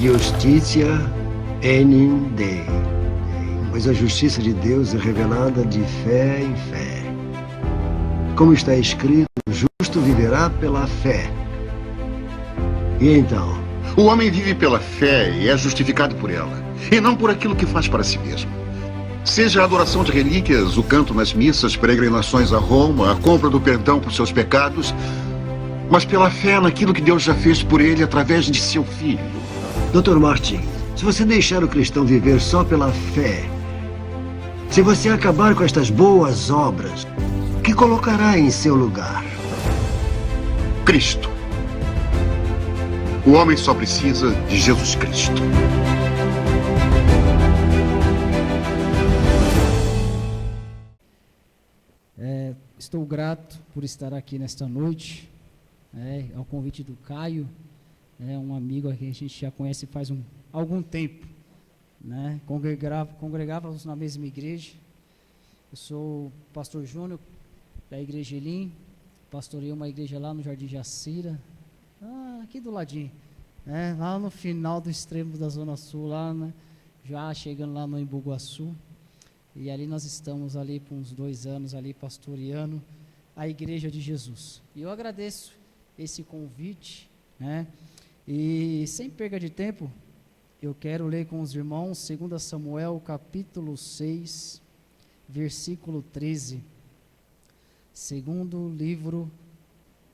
Justitia enim Dei, pois a justiça de Deus é revelada de fé em fé. Como está escrito, o justo viverá pela fé. E então? O homem vive pela fé e é justificado por ela, e não por aquilo que faz para si mesmo. Seja a adoração de relíquias, o canto nas missas, peregrinações a Roma, a compra do perdão por seus pecados, mas pela fé naquilo que Deus já fez por ele através de seu Filho. Dr. Martin, se você deixar o cristão viver só pela fé, se você acabar com estas boas obras, o que colocará em seu lugar? Cristo. O homem só precisa de Jesus Cristo. Estou grato por estar aqui nesta noite, ao convite do Caio, um amigo que a gente já conhece faz algum tempo, congregávamos na mesma igreja. Eu sou o pastor Júnior da igreja Elim, pastorei uma igreja lá no Jardim Jacira, aqui do ladinho, lá no final do extremo da Zona Sul, lá, já chegando lá no Embu-Guaçu. E ali nós estamos ali por uns 2 anos ali pastoreando a Igreja de Jesus. E eu agradeço esse convite, E sem perda de tempo, eu quero ler com os irmãos 2 Samuel capítulo 6, versículo 13. Segundo livro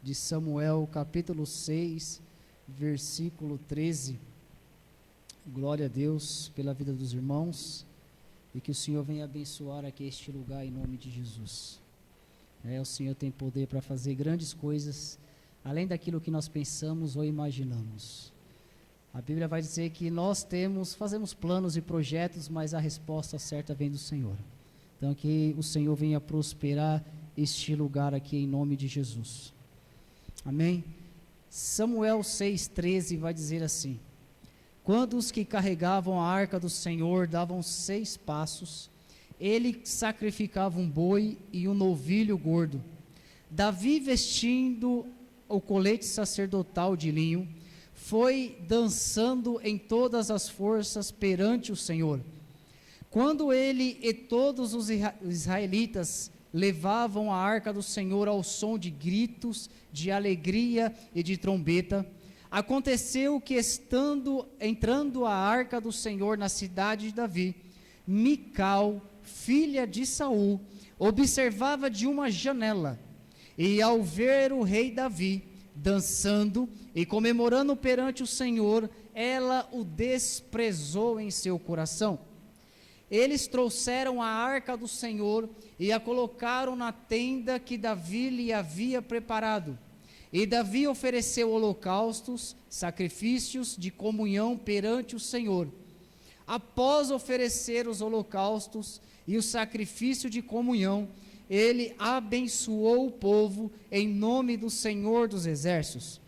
de Samuel capítulo 6, versículo 13. Glória a Deus pela vida dos irmãos. E que o Senhor venha abençoar aqui este lugar em nome de Jesus. O Senhor tem poder para fazer grandes coisas, além daquilo que nós pensamos ou imaginamos. A Bíblia vai dizer que nós fazemos planos e projetos, mas a resposta certa vem do Senhor. Então que o Senhor venha prosperar este lugar aqui em nome de Jesus. Amém? Samuel 6,13 vai dizer assim: quando os que carregavam a arca do Senhor davam 6 passos, ele sacrificava um boi e um novilho gordo. Davi, vestindo o colete sacerdotal de linho, foi dançando em todas as forças perante o Senhor. Quando ele e todos os israelitas levavam a arca do Senhor ao som de gritos, de alegria e de trombeta, aconteceu que, entrando a arca do Senhor na cidade de Davi, Mical, filha de Saul, observava de uma janela, e ao ver o rei Davi dançando e comemorando perante o Senhor, ela o desprezou em seu coração. Eles trouxeram a arca do Senhor e a colocaram na tenda que Davi lhe havia preparado. E Davi ofereceu holocaustos, sacrifícios de comunhão perante o Senhor. Após oferecer os holocaustos e o sacrifício de comunhão, ele abençoou o povo em nome do Senhor dos Exércitos.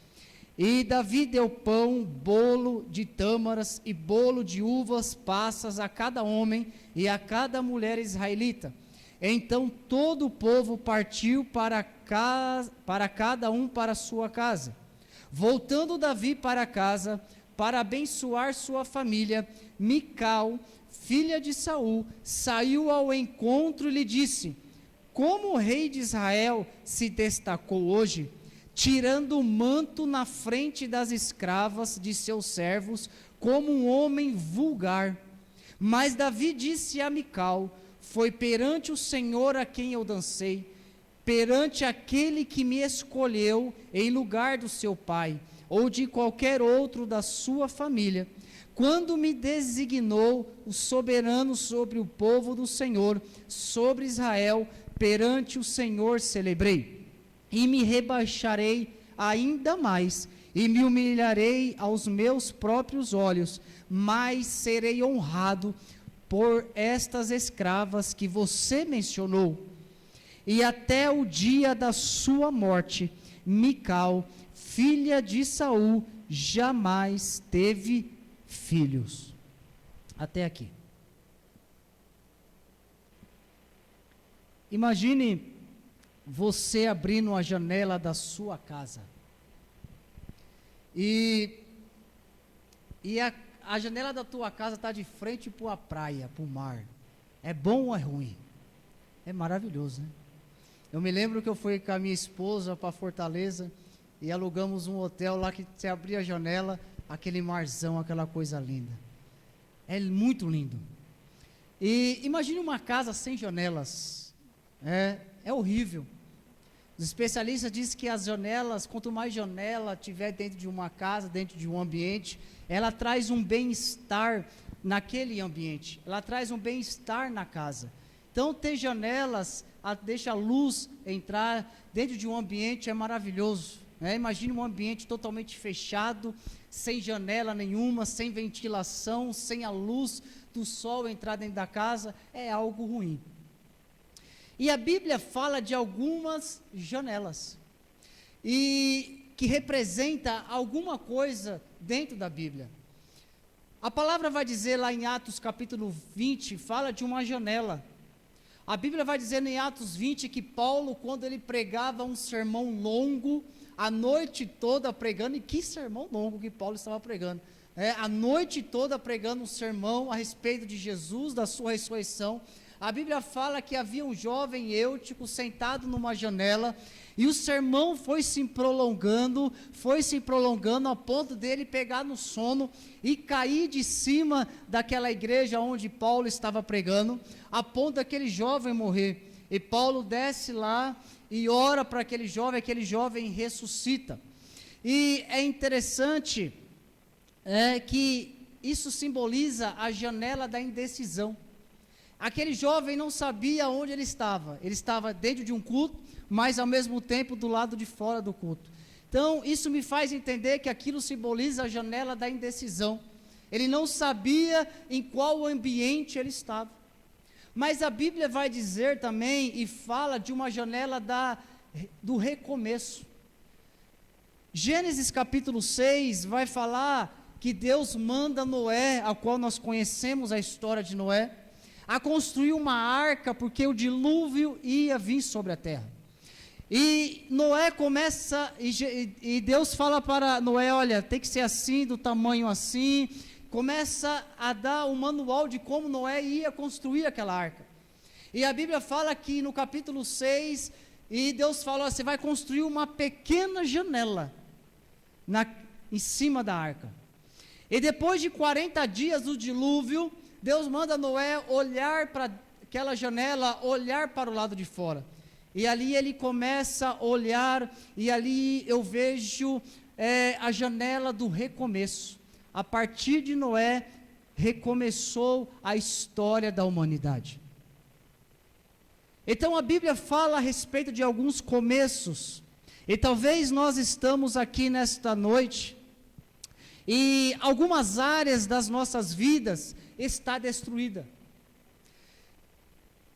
E Davi deu pão, bolo de tâmaras e bolo de uvas passas a cada homem e a cada mulher israelita. Então todo o povo partiu para cada um para a sua casa. Voltando Davi para casa, para abençoar sua família, Mical, filha de Saul, saiu ao encontro e lhe disse: como o rei de Israel se destacou hoje, tirando o manto na frente das escravas de seus servos, como um homem vulgar. Mas Davi disse a Mical: foi perante o Senhor a quem eu dancei, perante aquele que me escolheu em lugar do seu pai, ou de qualquer outro da sua família, quando me designou o soberano sobre o povo do Senhor, sobre Israel, perante o Senhor celebrei, e me rebaixarei ainda mais, e me humilharei aos meus próprios olhos, mas serei honrado por estas escravas que você mencionou. E até o dia da sua morte, Mical, filha de Saul, jamais teve filhos. Até aqui. Imagine você abrindo a janela da sua casa e a janela da tua casa está de frente para a praia, para o mar. É bom ou é ruim? É maravilhoso, né? Eu me lembro que eu fui com a minha esposa para Fortaleza e alugamos um hotel lá que você abria a janela, aquele marzão, aquela coisa linda. É muito lindo. E imagine uma casa sem janelas. É horrível. Os especialistas dizem que as janelas, quanto mais janela tiver dentro de uma casa, dentro de um ambiente, ela traz um bem-estar naquele ambiente. Ela traz um bem-estar na casa. Então, ter janelas, deixa a luz entrar dentro de um ambiente é maravilhoso. Imagine um ambiente totalmente fechado, sem janela nenhuma, sem ventilação, sem a luz do sol entrar dentro da casa, é algo ruim. E a Bíblia fala de algumas janelas, e que representa alguma coisa dentro da Bíblia. A palavra vai dizer lá em Atos capítulo 20, fala de uma janela. A Bíblia vai dizer em Atos 20 que Paulo, quando ele pregava um sermão longo, a noite toda pregando, e que sermão longo que Paulo estava pregando, a noite toda pregando um sermão a respeito de Jesus, da sua ressurreição. A Bíblia fala que havia um jovem Eutico sentado numa janela, e o sermão foi se prolongando ao ponto dele pegar no sono e cair de cima daquela igreja onde Paulo estava pregando, a ponto daquele jovem morrer. E Paulo desce lá e ora para aquele jovem ressuscita. E é interessante que isso simboliza a janela da indecisão. Aquele jovem não sabia onde ele estava dentro de um culto, mas ao mesmo tempo do lado de fora do culto. Então isso me faz entender que aquilo simboliza a janela da indecisão. Ele não sabia em qual ambiente ele estava. Mas a Bíblia vai dizer também, e fala de uma janela do recomeço. Gênesis capítulo 6 vai falar que Deus manda Noé, a qual nós conhecemos a história de Noé, a construir uma arca, porque o dilúvio ia vir sobre a terra. E Noé começa, e Deus fala para Noé, olha, tem que ser assim, do tamanho assim, começa a dar um manual de como Noé ia construir aquela arca. E a Bíblia fala que no capítulo 6, e Deus fala, você vai construir uma pequena janela em cima da arca. E depois de 40 dias do dilúvio, Deus manda Noé olhar para aquela janela, olhar para o lado de fora. E ali ele começa a olhar, e ali eu vejo a janela do recomeço. A partir de Noé, recomeçou a história da humanidade. Então a Bíblia fala a respeito de alguns começos, e talvez nós estamos aqui nesta noite, e algumas áreas das nossas vidas está destruída.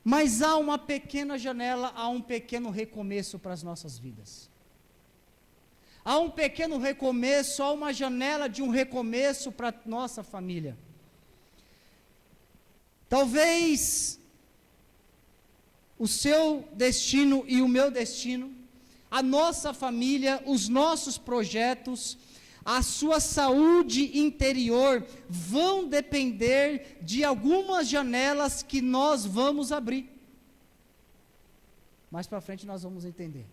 Mas há uma pequena janela, há um pequeno recomeço para as nossas vidas. Há um pequeno recomeço, há uma janela de um recomeço para a nossa família. Talvez o seu destino e o meu destino, a nossa família, os nossos projetos, a sua saúde interior vão depender de algumas janelas que nós vamos abrir. Mais para frente nós vamos entender.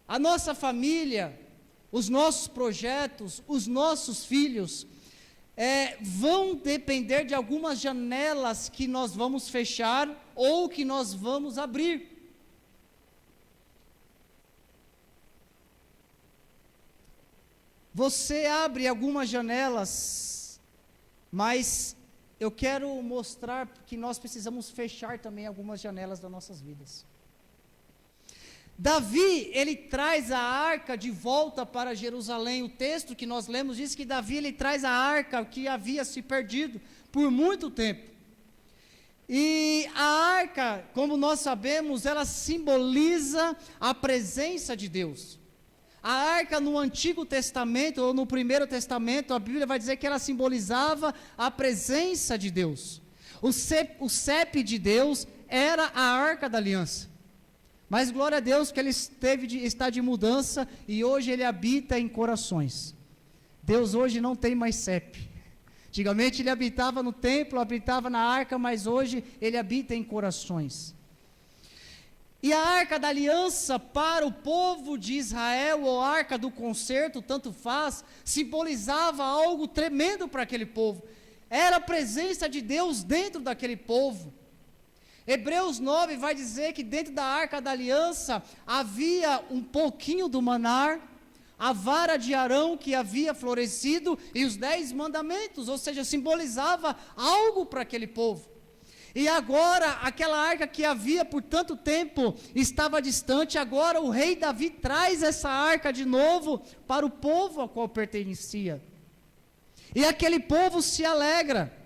A nossa família, os nossos projetos, os nossos filhos, vão depender de algumas janelas que nós vamos fechar ou que nós vamos abrir. Você abre algumas janelas, mas eu quero mostrar que nós precisamos fechar também algumas janelas das nossas vidas. Davi, ele traz a arca de volta para Jerusalém. O texto que nós lemos diz que Davi, ele traz a arca que havia se perdido por muito tempo. E a arca, como nós sabemos, ela simboliza a presença de Deus. A arca no Antigo Testamento, ou no Primeiro Testamento, a Bíblia vai dizer que ela simbolizava a presença de Deus. O CEP de Deus era a arca da aliança. Mas glória a Deus que ele está de mudança, e hoje ele habita em corações. Deus hoje não tem mais CEP. Antigamente ele habitava no templo, habitava na arca, mas hoje ele habita em corações. E a arca da aliança para o povo de Israel, ou a arca do concerto, tanto faz, simbolizava algo tremendo para aquele povo. Era a presença de Deus dentro daquele povo. Hebreus 9 vai dizer que dentro da arca da aliança havia um pouquinho do maná, a vara de Arão que havia florescido e os 10 mandamentos, ou seja, simbolizava algo para aquele povo. E agora, aquela arca que havia por tanto tempo estava distante, agora o rei Davi traz essa arca de novo para o povo a qual pertencia. E aquele povo se alegra.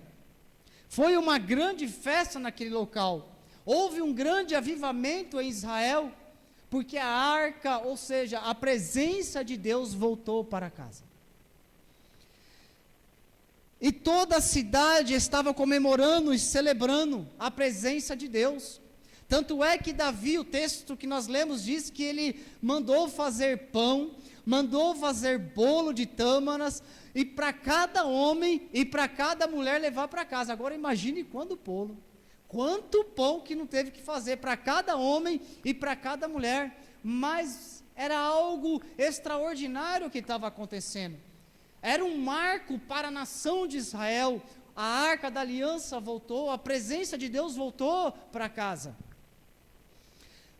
Foi uma grande festa naquele local. Houve um grande avivamento em Israel, porque a arca, ou seja, a presença de Deus voltou para casa. E toda a cidade estava comemorando e celebrando a presença de Deus. Tanto é que Davi, o texto que nós lemos, diz que ele mandou fazer pão, mandou fazer bolo de tâmaras, e para cada homem e para cada mulher levar para casa. Agora imagine quanto bolo, quanto pão que não teve que fazer para cada homem e para cada mulher. Mas era algo extraordinário que estava acontecendo. Era um marco para a nação de Israel. A arca da aliança voltou, a presença de Deus voltou para casa.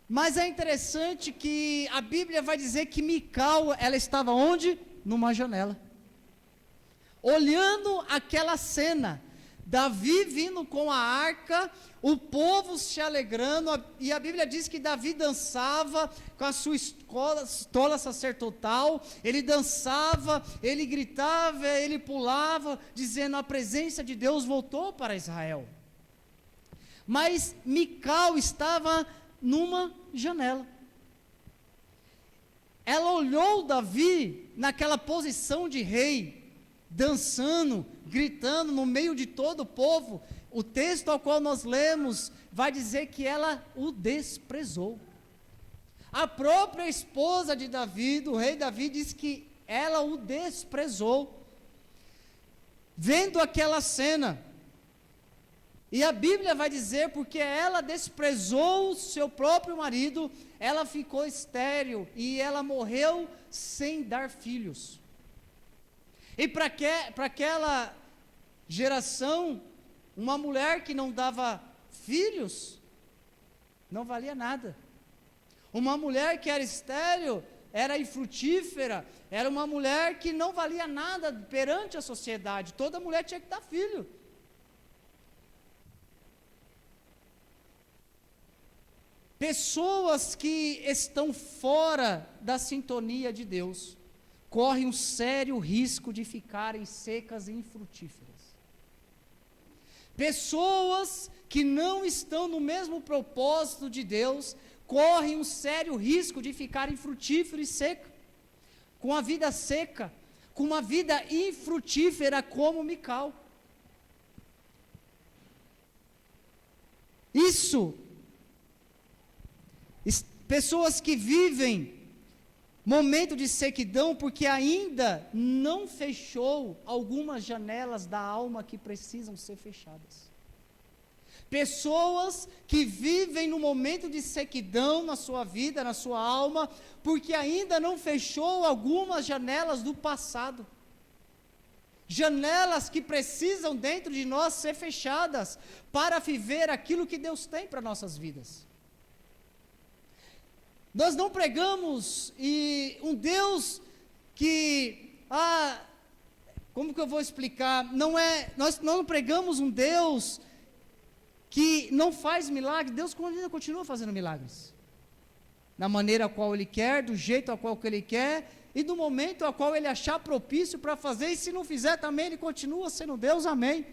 Mas é interessante que a Bíblia vai dizer que Mical, ela estava onde? Numa janela. Olhando aquela cena, Davi vindo com a arca, o povo se alegrando, e a Bíblia diz que Davi dançava com a sua estola sacerdotal, ele dançava, ele gritava, ele pulava, dizendo: a presença de Deus voltou para Israel. Mas Mical estava numa janela. Ela olhou Davi naquela posição de rei, dançando, gritando no meio de todo o povo. O texto ao qual nós lemos vai dizer que ela o desprezou. A própria esposa de Davi, do rei Davi, diz que ela o desprezou. Vendo aquela cena, e a Bíblia vai dizer, porque ela desprezou o seu próprio marido, ela ficou estéril e ela morreu sem dar filhos. E para aquela geração, uma mulher que não dava filhos, não valia nada. Uma mulher que era estéril, era infrutífera, era uma mulher que não valia nada perante a sociedade. Toda mulher tinha que dar filho. Pessoas que estão fora da sintonia de Deus correm um sério risco de ficarem secas e infrutíferas. Pessoas que não estão no mesmo propósito de Deus correm um sério risco de ficarem frutíferas e secas, com a vida seca, com uma vida infrutífera como Mical. Pessoas que vivem momento de sequidão porque ainda não fechou algumas janelas da alma que precisam ser fechadas. Pessoas que vivem no momento de sequidão na sua vida, na sua alma, porque ainda não fechou algumas janelas do passado. Janelas que precisam dentro de nós ser fechadas para viver aquilo que Deus tem para nossas vidas. Nós não pregamos um Deus que, como que eu vou explicar? Nós não pregamos um Deus que não faz milagre. Deus ainda continua fazendo milagres, na maneira a qual Ele quer, do jeito a qual Ele quer, e do momento a qual Ele achar propício para fazer, e se não fizer também, Ele continua sendo Deus, amém.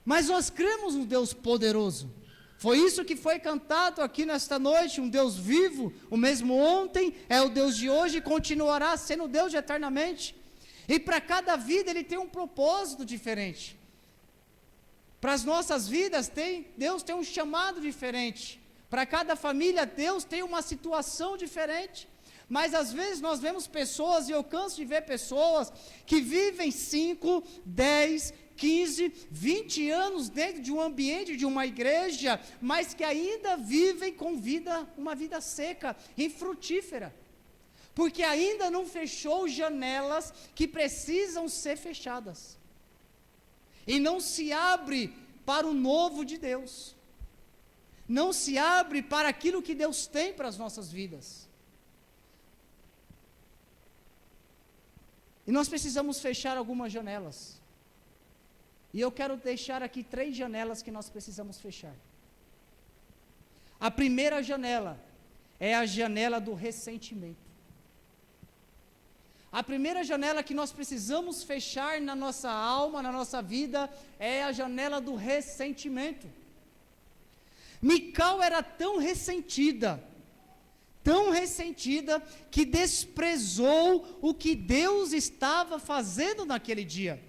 Mas nós cremos um Deus poderoso. Foi isso que foi cantado aqui nesta noite, um Deus vivo, o mesmo ontem, é o Deus de hoje e continuará sendo Deus de eternamente. E para cada vida Ele tem um propósito diferente. Para as nossas vidas, Deus tem um chamado diferente. Para cada família, Deus tem uma situação diferente. Mas às vezes nós vemos pessoas, e eu canso de ver pessoas, que vivem 5, 10, 15, 20 anos dentro de um ambiente de uma igreja, mas que ainda vivem com uma vida seca, infrutífera, porque ainda não fechou janelas que precisam ser fechadas, e não se abre para o novo de Deus, não se abre para aquilo que Deus tem para as nossas vidas. E nós precisamos fechar algumas janelas. E eu quero deixar aqui 3 janelas que nós precisamos fechar. A primeira janela é a janela do ressentimento. A primeira janela que nós precisamos fechar na nossa alma, na nossa vida, é a janela do ressentimento. Mical era tão ressentida, que desprezou o que Deus estava fazendo naquele dia.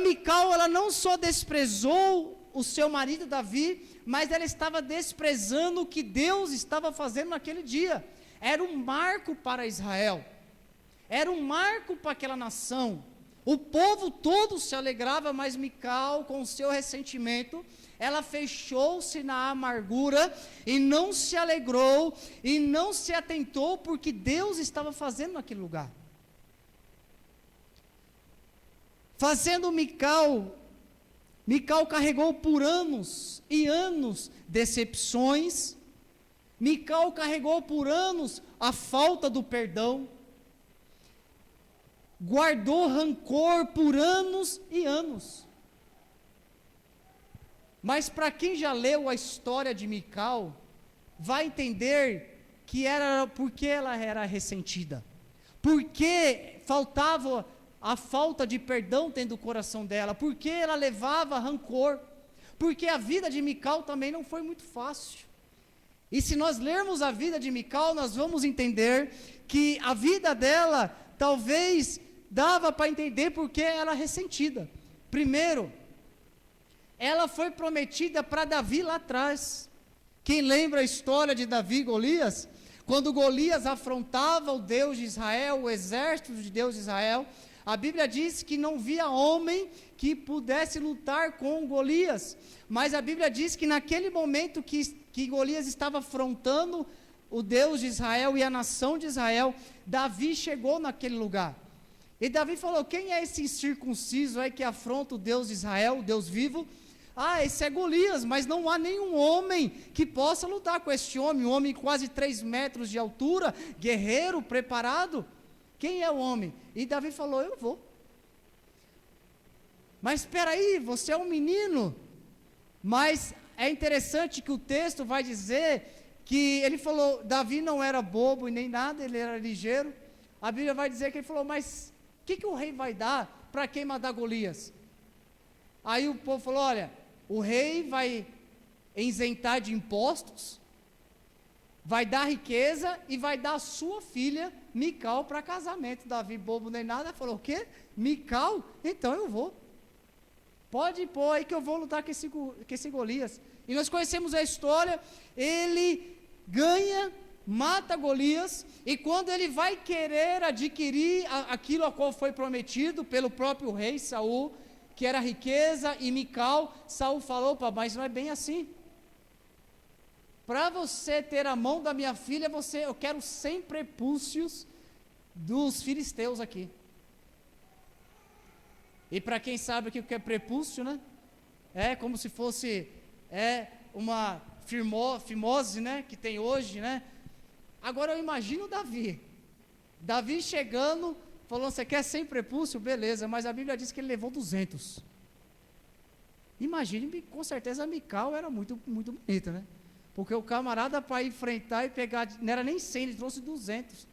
Mical, ela não só desprezou o seu marido Davi, mas ela estava desprezando o que Deus estava fazendo naquele dia. Era um marco para Israel, era um marco para aquela nação. O povo todo se alegrava, mas Mical, com o seu ressentimento, ela fechou-se na amargura, e não se alegrou, e não se atentou porque Deus estava fazendo naquele lugar. Fazendo Mical carregou por anos e anos decepções. Mical carregou por anos a falta do perdão. Guardou rancor por anos e anos. Mas para quem já leu a história de Mical, vai entender que era porque ela era ressentida, porque faltava a falta de perdão dentro do coração dela, porque ela levava rancor, porque a vida de Mical também não foi muito fácil. E se nós lermos a vida de Mical, nós vamos entender que a vida dela talvez dava para entender porque ela é ressentida. Primeiro, ela foi prometida para Davi lá atrás. Quem lembra a história de Davi e Golias? Quando Golias afrontava o Deus de Israel, o exército de Deus de Israel, a Bíblia diz que não via homem que pudesse lutar com Golias, mas a Bíblia diz que naquele momento que Golias estava afrontando o Deus de Israel e a nação de Israel, Davi chegou naquele lugar. E Davi falou: quem é esse incircunciso aí que afronta o Deus de Israel, o Deus vivo? Esse é Golias, mas não há nenhum homem que possa lutar com este homem, um homem quase 3 metros de altura, guerreiro, preparado. Quem é o homem? E Davi falou: eu vou. Mas espera aí, você é um menino. Mas é interessante que o texto vai dizer que ele falou, Davi não era bobo e nem nada, ele era ligeiro. A Bíblia vai dizer que ele falou: mas o que o rei vai dar para quem mandar Golias? Aí o povo falou: olha, o rei vai isentar de impostos, vai dar riqueza e vai dar a sua filha Mical para casamento. Davi, bobo nem nada, falou: o quê? Mical? Então eu vou. Pode pôr aí que eu vou lutar com esse Golias. E nós conhecemos a história. Ele ganha, mata Golias, e quando ele vai querer adquirir aquilo a qual foi prometido pelo próprio rei Saul, que era riqueza e Mical, Saul falou: opa, mas não é bem assim. Para você ter a mão da minha filha, eu quero 100 prepúcios dos filisteus aqui. E para quem sabe o que é prepúcio, né? É como se fosse uma fimose, né? Que tem hoje, né? Agora eu imagino Davi chegando, falou: você quer 100 prepúcio? Beleza, mas a Bíblia diz que ele levou 200. Imagine, com certeza a Mical era muito, muito bonita, né? Porque o camarada, para enfrentar e pegar, não era nem 100, ele trouxe 200.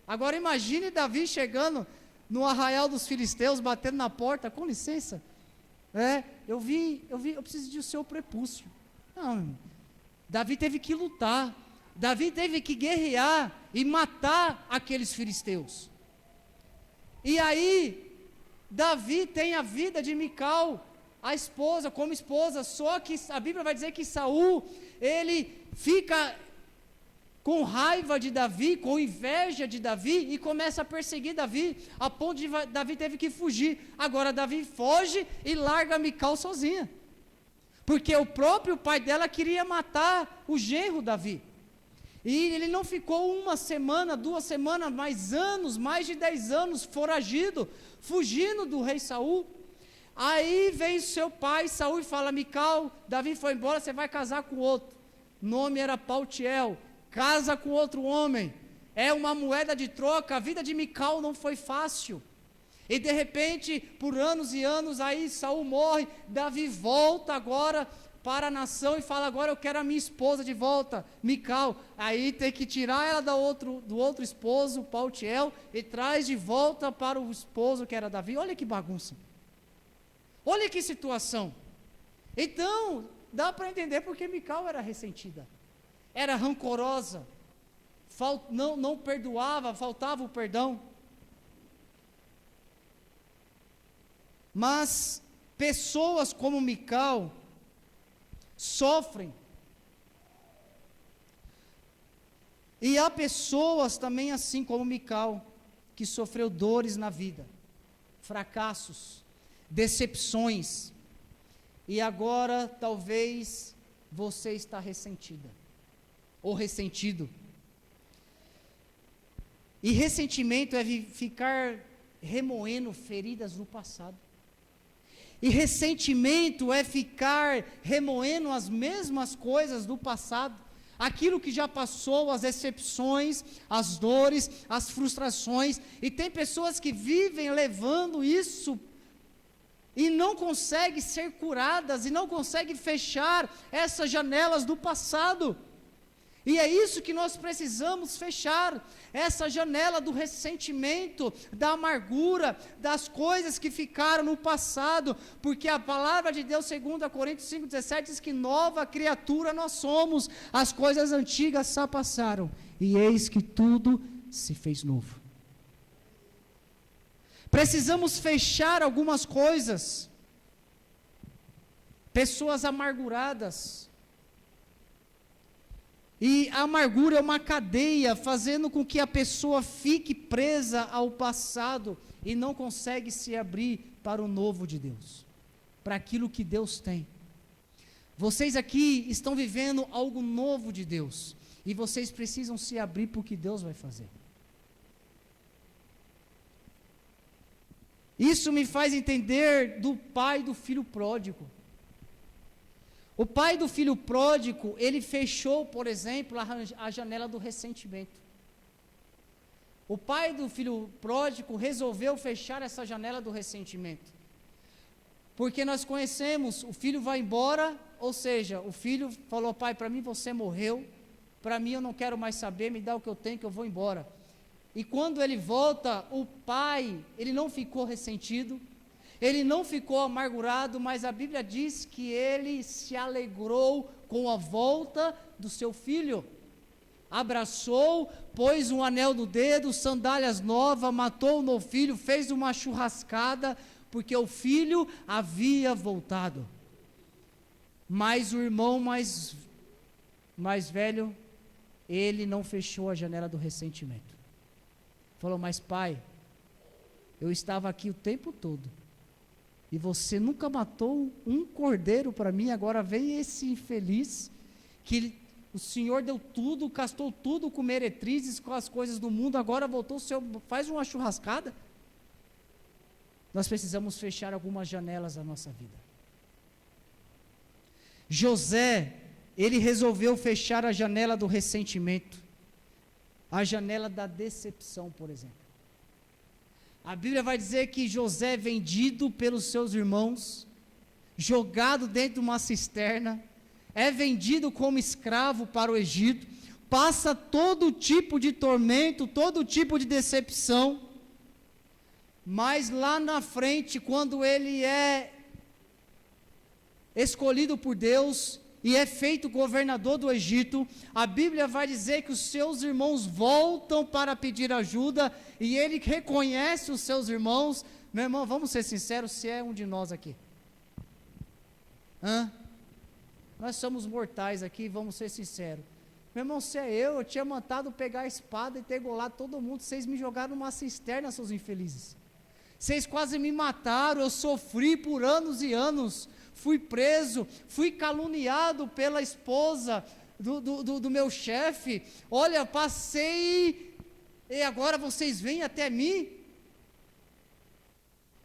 Agora imagine Davi chegando no arraial dos filisteus, batendo na porta: com licença, eu preciso de o seu prepúcio. Não, Davi teve que lutar, Davi teve que guerrear e matar aqueles filisteus. E aí, Davi tem a vida de Mical, a esposa, como esposa, só que a Bíblia vai dizer que Saul, ele fica com raiva de Davi, com inveja de Davi, e começa a perseguir Davi, a ponto de Davi teve que fugir. Agora Davi foge e larga Mical sozinha, porque o próprio pai dela queria matar o genro Davi. E ele não ficou 1 semana, 2 semanas, mas anos, mais de 10 anos, foragido, fugindo do rei Saul. Aí vem seu pai, Saul, e fala: Mical, Davi foi embora, você vai casar com outro. O nome era Paltiel. Casa com outro homem. É uma moeda de troca. A vida de Mical não foi fácil. E de repente, por anos e anos, aí Saul morre. Davi volta agora para a nação e fala: agora eu quero a minha esposa de volta, Mical. Aí tem que tirar ela do outro esposo, Paltiel, e traz de volta para o esposo que era Davi. Olha que bagunça. Olha que situação. Então, dá para entender porque Mical era ressentida, era rancorosa, não perdoava, faltava o perdão. Mas pessoas como Mical sofrem. E há pessoas também assim como Mical, que sofreu dores na vida, fracassos, decepções, e agora talvez você está ressentida, ou ressentido. E ressentimento é ficar remoendo feridas do passado. E ressentimento é ficar remoendo as mesmas coisas do passado, aquilo que já passou, as decepções, as dores, as frustrações. E tem pessoas que vivem levando isso e não conseguem ser curadas, e não conseguem fechar essas janelas do passado. E é isso que nós precisamos fechar, essa janela do ressentimento, da amargura, das coisas que ficaram no passado, porque a palavra de Deus, 2 Coríntios 5,17, diz que nova criatura nós somos, as coisas antigas já passaram, e eis que tudo se fez novo. Precisamos fechar algumas coisas, pessoas amarguradas. E a amargura é uma cadeia, fazendo com que a pessoa fique presa ao passado e não consegue se abrir para o novo de Deus, para aquilo que Deus tem. Vocês aqui estão vivendo algo novo de Deus, e vocês precisam se abrir para o que Deus vai fazer. Isso me faz entender do pai do filho pródigo. O pai do filho pródigo, ele fechou, por exemplo, a janela do ressentimento. O pai do filho pródigo resolveu fechar essa janela do ressentimento. Porque nós conhecemos, o filho vai embora, ou seja, o filho falou: pai, para mim você morreu, para mim eu não quero mais saber, me dá o que eu tenho que eu vou embora. E quando ele volta, o pai, ele não ficou ressentido, ele não ficou amargurado, mas a Bíblia diz que ele se alegrou com a volta do seu filho. Abraçou, pôs um anel no dedo, sandálias novas, matou o novo filho, fez uma churrascada, porque o filho havia voltado. Mas o irmão mais velho, ele não fechou a janela do ressentimento. Falou: mas pai, eu estava aqui o tempo todo, e você nunca matou um cordeiro para mim, agora vem esse infeliz, que o Senhor deu tudo, gastou tudo com meretrizes, com as coisas do mundo, agora voltou, o Senhor faz uma churrascada. Nós precisamos fechar algumas janelas da nossa vida. José, ele resolveu fechar a janela do ressentimento, a janela da decepção, por exemplo. A Bíblia vai dizer que José é vendido pelos seus irmãos, jogado dentro de uma cisterna, é vendido como escravo para o Egito, passa todo tipo de tormento, todo tipo de decepção, mas lá na frente, quando ele é escolhido por Deus e é feito governador do Egito, a Bíblia vai dizer que os seus irmãos voltam para pedir ajuda, e ele reconhece os seus irmãos. Meu irmão, vamos ser sinceros, se é um de nós aqui. Nós somos mortais aqui, vamos ser sinceros. Meu irmão, se é eu tinha mandado pegar a espada e ter golado todo mundo. Vocês me jogaram numa cisterna, seus infelizes. Vocês quase me mataram, eu sofri por anos e anos. Fui preso, fui caluniado pela esposa do meu chefe. Olha, passei, e agora vocês vêm até mim?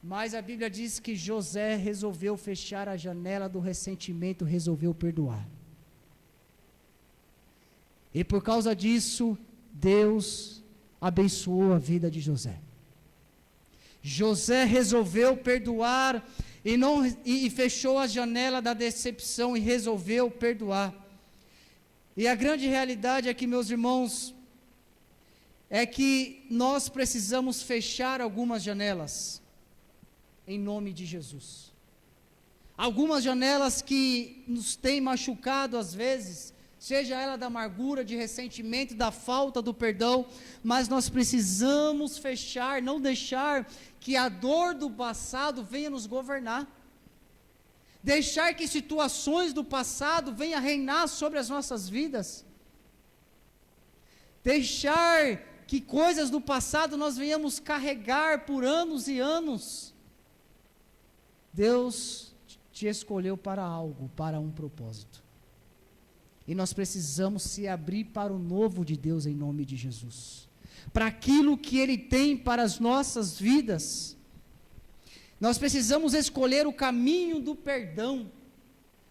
Mas a Bíblia diz que José resolveu fechar a janela do ressentimento, resolveu perdoar. E por causa disso, Deus abençoou a vida de José. José resolveu perdoar e fechou a janela da decepção e resolveu perdoar. E a grande realidade aqui, meus irmãos, é que nós precisamos fechar algumas janelas, em nome de Jesus. Algumas janelas que nos têm machucado às vezes, seja ela da amargura, de ressentimento, da falta do perdão, mas nós precisamos fechar, não deixar que a dor do passado venha nos governar, deixar que situações do passado venham reinar sobre as nossas vidas, deixar que coisas do passado nós venhamos carregar por anos e anos. Deus te escolheu para algo, para um propósito. E nós precisamos se abrir para o novo de Deus em nome de Jesus. Para aquilo que Ele tem para as nossas vidas. Nós precisamos escolher o caminho do perdão.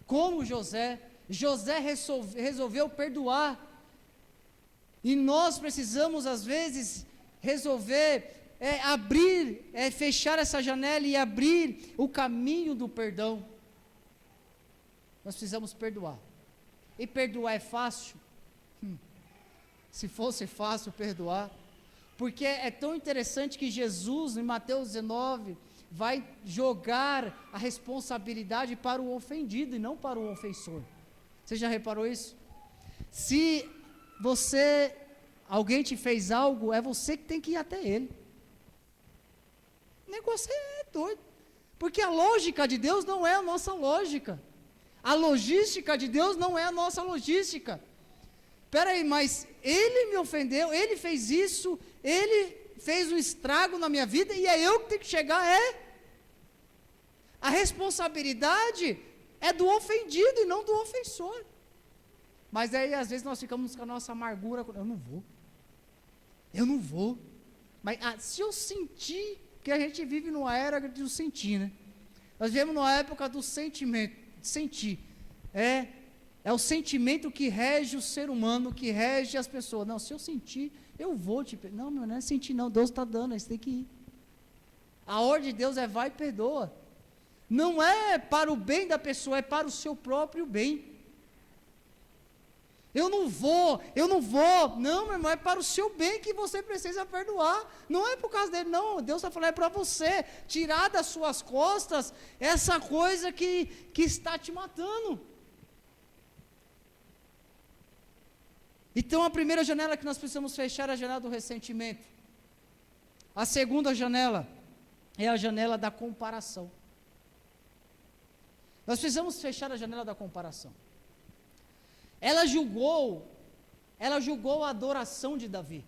Como José. José resolveu perdoar. E nós precisamos às vezes resolver abrir, fechar essa janela e abrir o caminho do perdão. Nós precisamos perdoar. E perdoar é fácil? Se fosse fácil perdoar. Porque é tão interessante que Jesus, em Mateus 19, vai jogar a responsabilidade para o ofendido e não para o ofensor. Você já reparou isso? Se alguém te fez algo, é você que tem que ir até ele. O negócio é doido. Porque a lógica de Deus não é a nossa lógica. A logística de Deus não é a nossa logística. Espera aí, mas ele me ofendeu, ele fez isso, ele fez um estrago na minha vida e é eu que tenho que chegar, A responsabilidade é do ofendido e não do ofensor. Mas aí às vezes nós ficamos com a nossa amargura, eu não vou. Mas se eu sentir, que a gente vive numa era do sentir, né? Nós vivemos numa época do sentimento, sentir. É o sentimento que rege o ser humano, que rege as pessoas. Não, se eu sentir, eu vou te perdoar. Não, não é sentir não, Deus está dando, aí você tem que ir. A ordem de Deus é vai e perdoa. Não é para o bem da pessoa, é para o seu próprio bem. Eu não vou, não, meu irmão, é para o seu bem que você precisa perdoar, não é por causa dele, não, Deus está falando, é para você, tirar das suas costas essa coisa que está te matando. Então a primeira janela que nós precisamos fechar é a janela do ressentimento. A segunda janela é a janela da comparação. Nós precisamos fechar a janela da comparação. Ela julgou a adoração de Davi.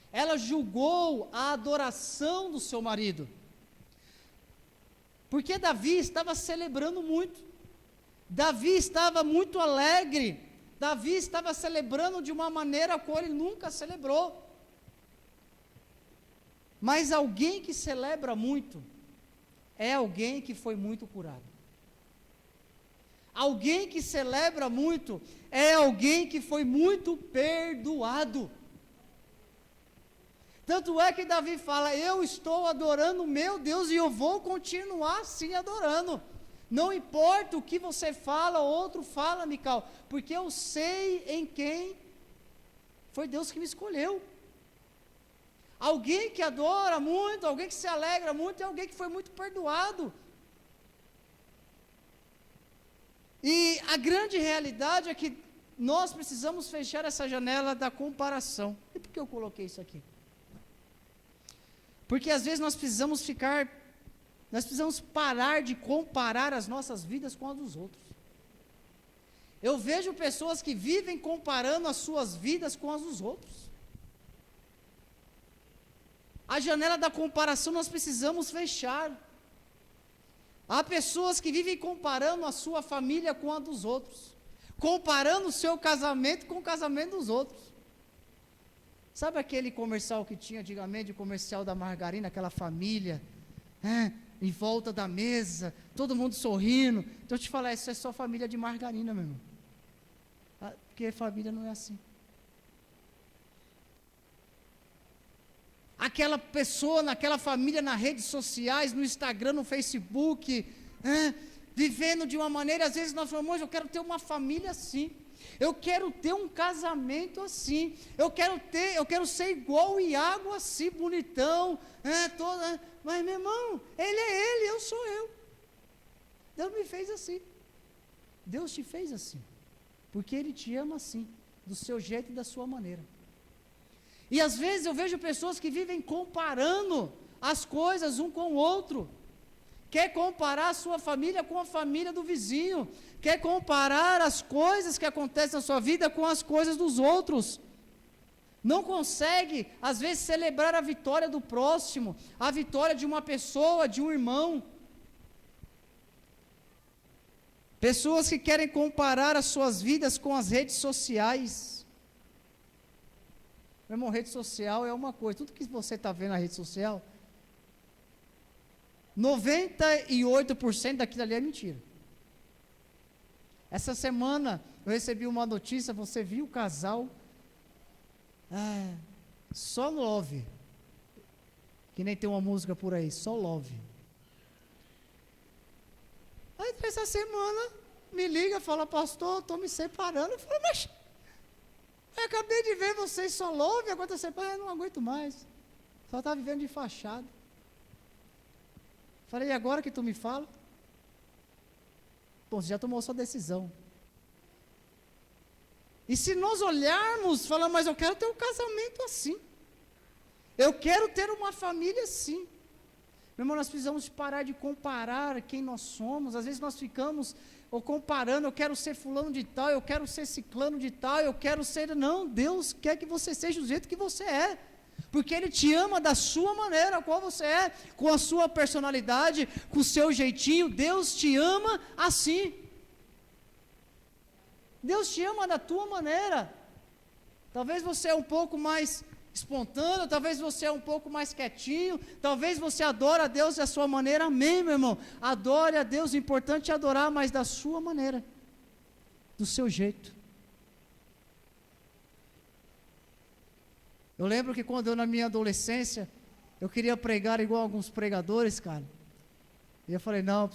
Ela julgou a adoração do seu marido. Porque Davi estava celebrando muito. Davi estava muito alegre. Davi estava celebrando de uma maneira como ele nunca celebrou. Mas alguém que celebra muito é alguém que foi muito curado. Alguém que celebra muito é alguém que foi muito perdoado. Tanto é que Davi fala, eu estou adorando meu Deus e eu vou continuar assim adorando. Não importa o que você fala, outro fala, Mical, porque eu sei em quem foi Deus que me escolheu. Alguém que adora muito, alguém que se alegra muito, é alguém que foi muito perdoado. E a grande realidade é que nós precisamos fechar essa janela da comparação. E por que eu coloquei isso aqui? Porque às vezes nós precisamos parar de comparar as nossas vidas com as dos outros. Eu vejo pessoas que vivem comparando as suas vidas com as dos outros. A janela da comparação nós precisamos fechar. Há pessoas que vivem comparando a sua família com a dos outros, comparando o seu casamento com o casamento dos outros. Sabe aquele comercial que tinha antigamente, o comercial da margarina, aquela família, em volta da mesa, todo mundo sorrindo. Então eu te falar, isso é só família de margarina, meu irmão. Porque família não é assim. Aquela pessoa, naquela família, nas redes sociais, no Instagram, no Facebook, vivendo de uma maneira, às vezes nós falamos, eu quero ter uma família assim, eu quero ter um casamento assim, eu quero ser igual o Iago assim, bonitão, mas meu irmão, ele é ele, eu sou eu. Deus me fez assim. Deus te fez assim, porque Ele te ama assim, do seu jeito e da sua maneira. E às vezes eu vejo pessoas que vivem comparando as coisas um com o outro. Quer comparar a sua família com a família do vizinho. Quer comparar as coisas que acontecem na sua vida com as coisas dos outros. Não consegue, às vezes, celebrar a vitória do próximo, a vitória de uma pessoa, de um irmão. Pessoas que querem comparar as suas vidas com as redes sociais. Meu irmão, rede social é uma coisa, tudo que você está vendo na rede social, 98% daquilo ali é mentira. Essa semana eu recebi uma notícia, você viu o casal, só love, que nem tem uma música por aí, só love. Aí essa semana me liga, fala, pastor, estou me separando. Eu falo, mas eu acabei de ver vocês só love, agora estou separando, eu não aguento mais, só está vivendo de fachada. Falei, e agora que tu me fala? Bom, você já tomou sua decisão. E se nós olharmos, falamos, mas eu quero ter um casamento assim, eu quero ter uma família assim. Meu irmão, nós precisamos parar de comparar quem nós somos. Às vezes nós ficamos comparando, eu quero ser fulano de tal, eu quero ser ciclano de tal, eu quero ser... Não, Deus quer que você seja do jeito que você é, porque Ele te ama da sua maneira, qual você é, com a sua personalidade, com o seu jeitinho. Deus te ama assim. Deus te ama da tua maneira. Talvez você é um pouco mais espontâneo, talvez você é um pouco mais quietinho, talvez você adora a Deus da sua maneira. Amém, meu irmão? Adore a Deus, o importante é adorar, mas da sua maneira, do seu jeito. Eu lembro que quando eu, na minha adolescência, eu queria pregar igual alguns pregadores, cara. E eu falei, não,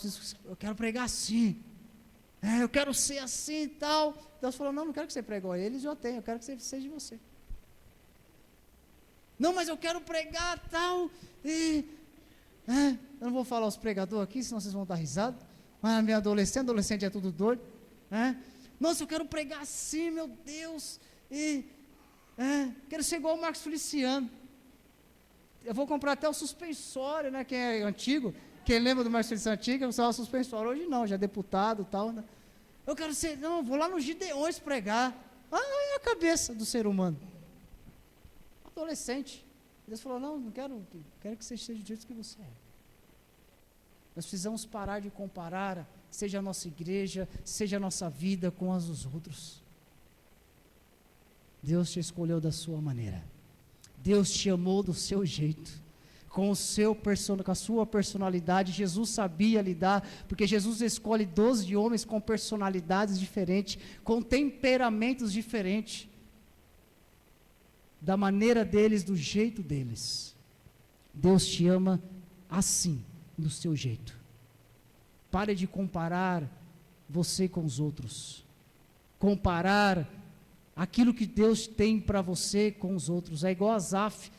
eu quero pregar assim, eu quero ser assim e tal. Deus falou, não quero que você pregue igual eles, eu tenho, eu quero que você seja você. Não, mas eu quero pregar tal, eu não vou falar os pregadores aqui, senão vocês vão dar risada, mas na minha adolescente é tudo doido, nossa, eu quero pregar assim, meu Deus, quero ser igual o Marcos Feliciano, eu vou comprar até o suspensório, quem é antigo, quem lembra do Marcos Feliciano antigo, eu usava o suspensório, hoje não, já é deputado e tal, eu quero ser, não, vou lá no Gideões pregar, é a cabeça do ser humano, adolescente. Deus falou, não quero que você seja do jeito que você é. Nós precisamos parar de comparar, seja a nossa igreja, seja a nossa vida com as dos outros. Deus te escolheu da sua maneira, Deus te amou do seu jeito, com a sua personalidade. Jesus sabia lidar, porque Jesus escolhe 12 homens com personalidades diferentes, com temperamentos diferentes, da maneira deles, do jeito deles. Deus te ama assim, do seu jeito. Pare de comparar você com os outros, comparar aquilo que Deus tem para você com os outros. É igual Asaf,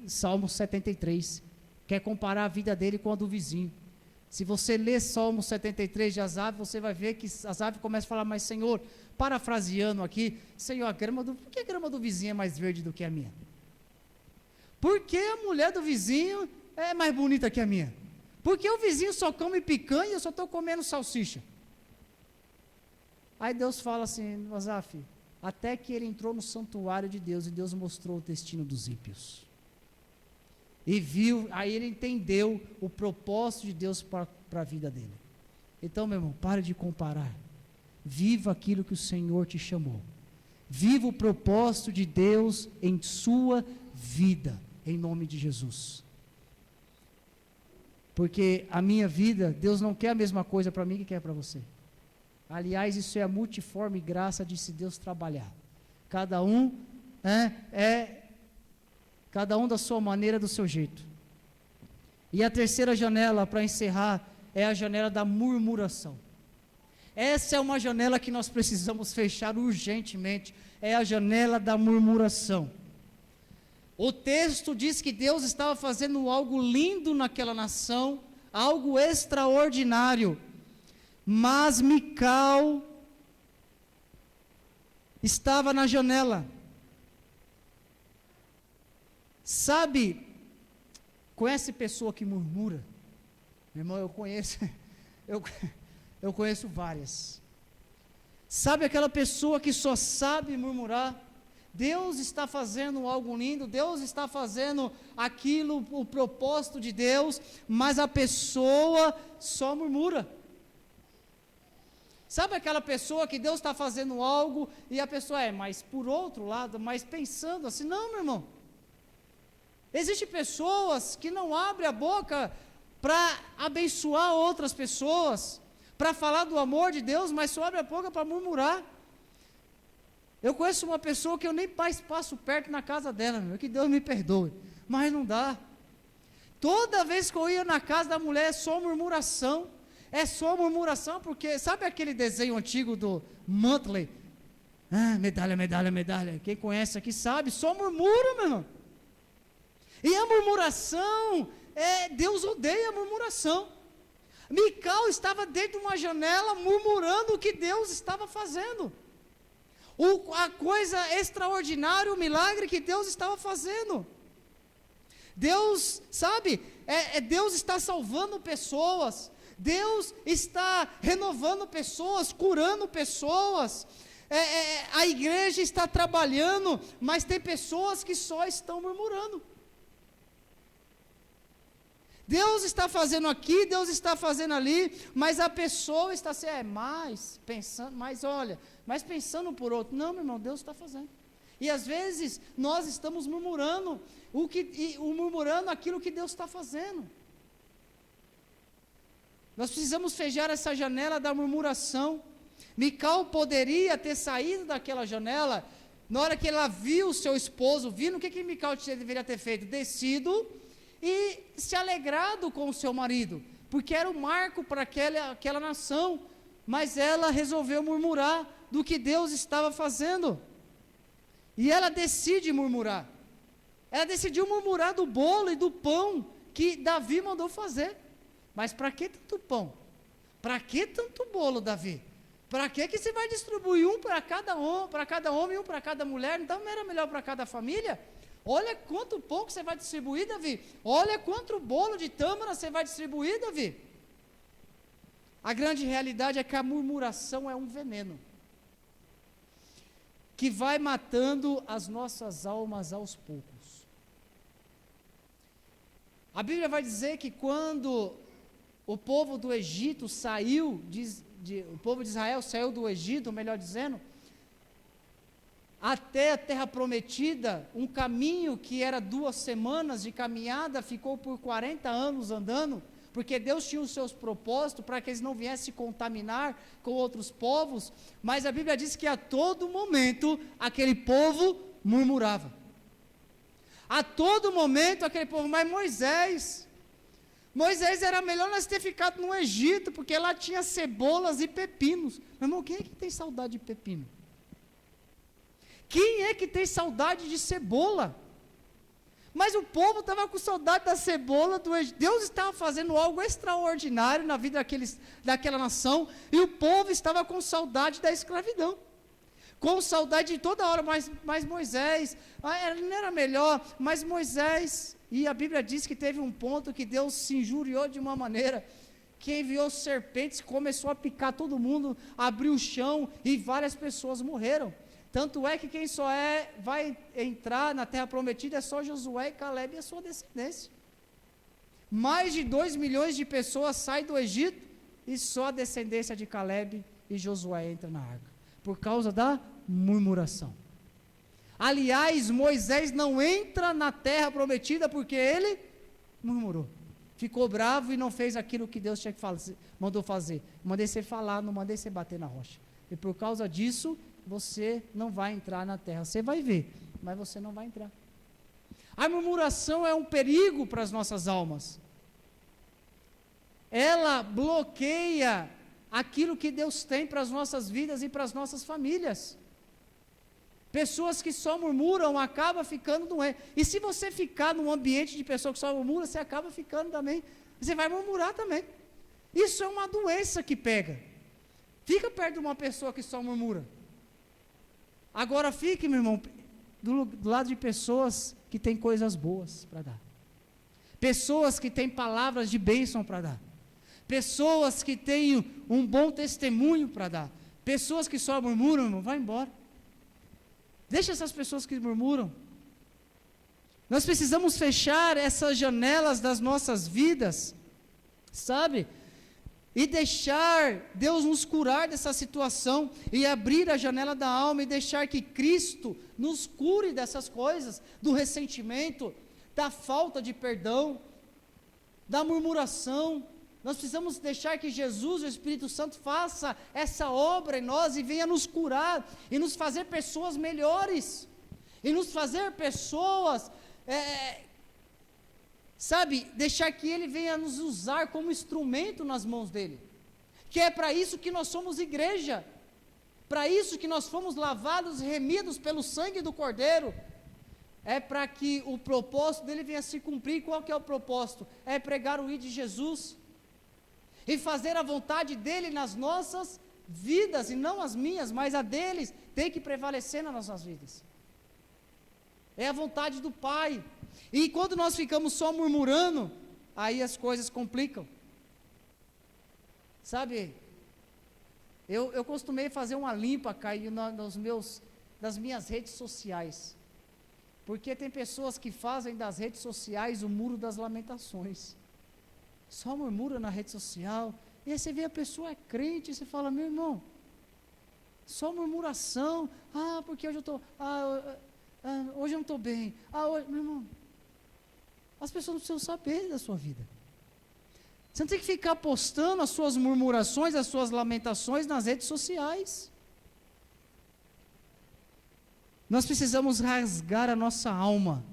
Salmo 73, quer comparar a vida dele com a do vizinho. Se você ler Salmo 73 de Asaf, você vai ver que Asaf começa a falar, mas Senhor, parafraseando aqui, Senhor, por que a grama do vizinho é mais verde do que a minha? Por que a mulher do vizinho é mais bonita que a minha? Por que o vizinho só come picanha e eu só estou comendo salsicha? Aí Deus fala assim, Asaf, até que ele entrou no santuário de Deus, e Deus mostrou o destino dos ímpios. E viu, aí ele entendeu o propósito de Deus para a vida dele. Então, meu irmão, pare de comparar. Viva aquilo que o Senhor te chamou. Viva o propósito de Deus em sua vida, em nome de Jesus. Porque a minha vida, Deus não quer a mesma coisa para mim que quer para você. Aliás, isso é a multiforme graça de se Deus trabalhar. Cada um cada um da sua maneira, do seu jeito. E a terceira janela, para encerrar, é a janela da murmuração. Essa é uma janela que nós precisamos fechar urgentemente, é a janela da murmuração. O texto diz que Deus estava fazendo algo lindo naquela nação, algo extraordinário, mas Mical estava na janela. Sabe, conhece pessoa que murmura? Meu irmão, eu conheço, eu conheço várias. Sabe aquela pessoa que só sabe murmurar? Deus está fazendo algo lindo, Deus está fazendo aquilo, o propósito de Deus, mas a pessoa só murmura. Sabe aquela pessoa que Deus está fazendo algo e a pessoa mas por outro lado, mas pensando assim, não, meu irmão. Existem pessoas que não abrem a boca para abençoar outras pessoas, para falar do amor de Deus, mas só abre a boca para murmurar. Eu conheço uma pessoa que eu nem passo perto na casa dela, meu, que Deus me perdoe, mas não dá. Toda vez que eu ia na casa da mulher, é só murmuração, porque, sabe aquele desenho antigo do Muttley? Medalha, medalha, medalha, quem conhece aqui sabe, só murmura, meu irmão. E a murmuração, Deus odeia a murmuração. Mical estava dentro de uma janela murmurando o que Deus estava fazendo. A coisa extraordinária, o milagre que Deus estava fazendo. Deus, sabe, Deus está salvando pessoas, Deus está renovando pessoas, curando pessoas, a igreja está trabalhando, mas tem pessoas que só estão murmurando. Deus está fazendo aqui, Deus está fazendo ali, mas a pessoa está assim, mas pensando por outro. Não, meu irmão, Deus está fazendo. E às vezes nós estamos murmurando, murmurando aquilo que Deus está fazendo. Nós precisamos fechar essa janela da murmuração. Mical poderia ter saído daquela janela, na hora que ela viu o seu esposo vindo, o que Mical deveria ter feito? Descido e se alegrado com o seu marido, porque era um marco para aquela nação, mas ela resolveu murmurar do que Deus estava fazendo, e ela decide murmurar, ela decidiu murmurar do bolo e do pão que Davi mandou fazer. Mas para que tanto pão? Para que tanto bolo, Davi? Para que você vai distribuir um para cada homem, um para cada mulher? Então não era melhor para cada família? Olha quanto pão que você vai distribuir, Davi. Olha quanto bolo de tâmara você vai distribuir, Davi. A grande realidade é que a murmuração é um veneno que vai matando as nossas almas aos poucos. A Bíblia vai dizer que quando o povo do Egito saiu, o povo de Israel saiu do Egito, melhor dizendo, até a terra prometida, um caminho que era 2 semanas de caminhada, ficou por 40 anos andando, porque Deus tinha os seus propósitos para que eles não viessem se contaminar com outros povos, mas a Bíblia diz que a todo momento aquele povo murmurava. A todo momento aquele povo, mas Moisés era melhor nós ter ficado no Egito, porque lá tinha cebolas e pepinos. Meu irmão, quem é que tem saudade de pepino? Quem é que tem saudade de cebola? Mas o povo estava com saudade da cebola do Egito. Deus estava fazendo algo extraordinário na vida daquela nação, e o povo estava com saudade da escravidão, com saudade de toda hora, mas Moisés, não era melhor, mas Moisés, e a Bíblia diz que teve um ponto que Deus se injuriou de uma maneira, que enviou serpentes, começou a picar todo mundo, abriu o chão e várias pessoas morreram. Tanto é que quem vai entrar na terra prometida é só Josué e Calebe e a sua descendência. Mais de 2 milhões de pessoas saem do Egito e só a descendência de Calebe e Josué entra na arca, por causa da murmuração. Aliás, Moisés não entra na terra prometida porque ele murmurou. Ficou bravo e não fez aquilo que Deus mandou fazer. Mandei você falar, não mandei você bater na rocha. E por causa disso, você não vai entrar na terra. Você vai ver, mas você não vai entrar. A murmuração é um perigo para as nossas almas. Ela bloqueia aquilo que Deus tem para as nossas vidas e para as nossas famílias. Pessoas que só murmuram acabam ficando doentes. E se você ficar num ambiente de pessoa que só murmura, você acaba ficando também. Você vai murmurar também. Isso é uma doença que pega. Fica perto de uma pessoa que só murmura. Agora fique, meu irmão, do lado de pessoas que têm coisas boas para dar. Pessoas que têm palavras de bênção para dar. Pessoas que têm um bom testemunho para dar. Pessoas que só murmuram, irmão, vai embora. Deixa essas pessoas que murmuram. Nós precisamos fechar essas janelas das nossas vidas, sabe? E deixar Deus nos curar dessa situação, e abrir a janela da alma, e deixar que Cristo nos cure dessas coisas, do ressentimento, da falta de perdão, da murmuração. Nós precisamos deixar que Jesus, o Espírito Santo, faça essa obra em nós e venha nos curar, e nos fazer pessoas melhores, e nos fazer pessoas, sabe, deixar que Ele venha nos usar como instrumento nas mãos dEle, que é para isso que nós somos igreja, para isso que nós fomos lavados e remidos pelo sangue do Cordeiro, é para que o propósito dEle venha se cumprir. Qual que é o propósito? É pregar o I de Jesus, e fazer a vontade dEle nas nossas vidas, e não as minhas, mas a deles, tem que prevalecer nas nossas vidas. É a vontade do Pai. E quando nós ficamos só murmurando, aí as coisas complicam. Sabe, eu costumei fazer uma limpa, Caio, das minhas redes sociais, porque tem pessoas que fazem das redes sociais o muro das lamentações. Só murmura na rede social, e aí você vê a pessoa é crente, e você fala, meu irmão, só murmuração, porque hoje eu estou, hoje eu não estou bem, hoje, meu irmão, as pessoas não precisam saber da sua vida. Você não tem que ficar postando as suas murmurações, as suas lamentações nas redes sociais. Nós precisamos rasgar a nossa alma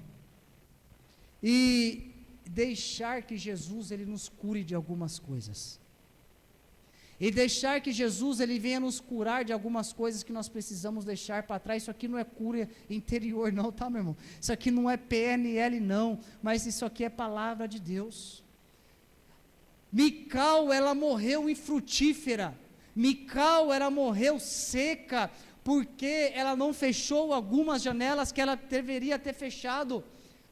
e deixar que Jesus Ele nos cure de algumas coisas, e deixar que Jesus Ele venha nos curar de algumas coisas que nós precisamos deixar para trás. Isso aqui não é cura interior não, tá, meu irmão? Isso aqui não é PNL não, mas isso aqui é palavra de Deus. Mical, ela morreu infrutífera. Mical, ela morreu seca, porque ela não fechou algumas janelas que ela deveria ter fechado,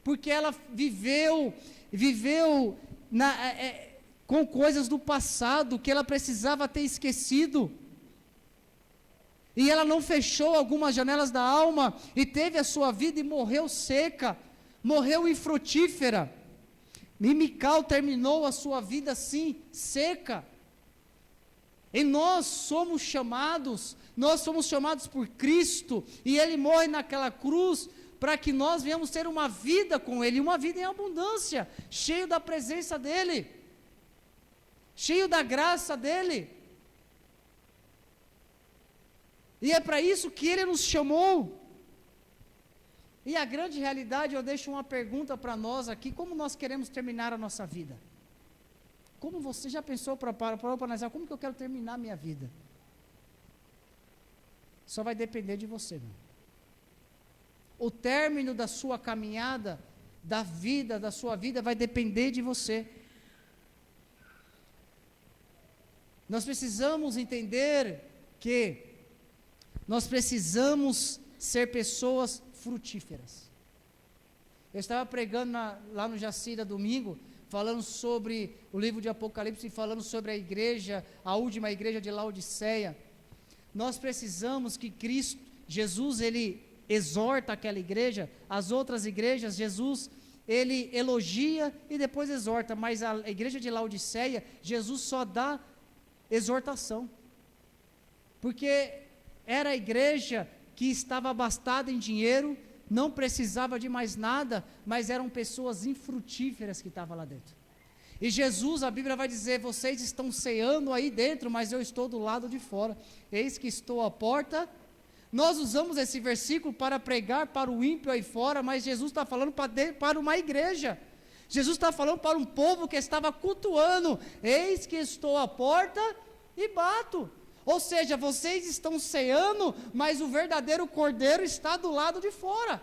porque ela viveu com coisas do passado que ela precisava ter esquecido, e ela não fechou algumas janelas da alma, e teve a sua vida e morreu seca, morreu infrutífera. E Mical terminou a sua vida assim, seca. E nós somos chamados por Cristo, e Ele morre naquela cruz, para que nós venhamos ter uma vida com Ele, uma vida em abundância, cheio da presença dEle, cheio da graça dEle. E é para isso que Ele nos chamou. E a grande realidade, eu deixo uma pergunta para nós aqui: como nós queremos terminar a nossa vida? Como você já pensou para analisar, como que eu quero terminar a minha vida? Só vai depender de você, meu. O término da sua caminhada, da sua vida, vai depender de você. Nós precisamos entender que nós precisamos ser pessoas frutíferas. Eu estava pregando lá no Jacira domingo, falando sobre o livro de Apocalipse, falando sobre a igreja, a última igreja de Laodiceia. Nós precisamos que Cristo, Jesus, ele exorta aquela igreja, as outras igrejas, Jesus, ele elogia e depois exorta, mas a igreja de Laodiceia, Jesus só dá exortação, porque era a igreja que estava abastada em dinheiro, não precisava de mais nada, mas eram pessoas infrutíferas que estavam lá dentro. E Jesus, a Bíblia vai dizer, vocês estão ceando aí dentro, mas eu estou do lado de fora, eis que estou à porta. Nós usamos esse versículo para pregar para o ímpio aí fora, mas Jesus está falando para uma igreja, Jesus está falando para um povo que estava cultuando, eis que estou à porta e bato. Ou seja, vocês estão ceando, mas o verdadeiro cordeiro está do lado de fora.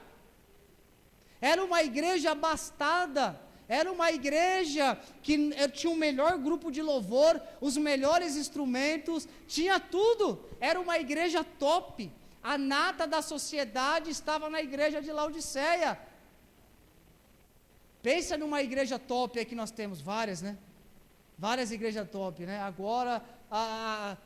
Era uma igreja abastada, era uma igreja que tinha o melhor grupo de louvor, os melhores instrumentos, tinha tudo, era uma igreja top. A nata da sociedade estava na igreja de Laodiceia. Pensa numa igreja top, aí que nós temos várias, né? Várias igrejas top, né? Agora a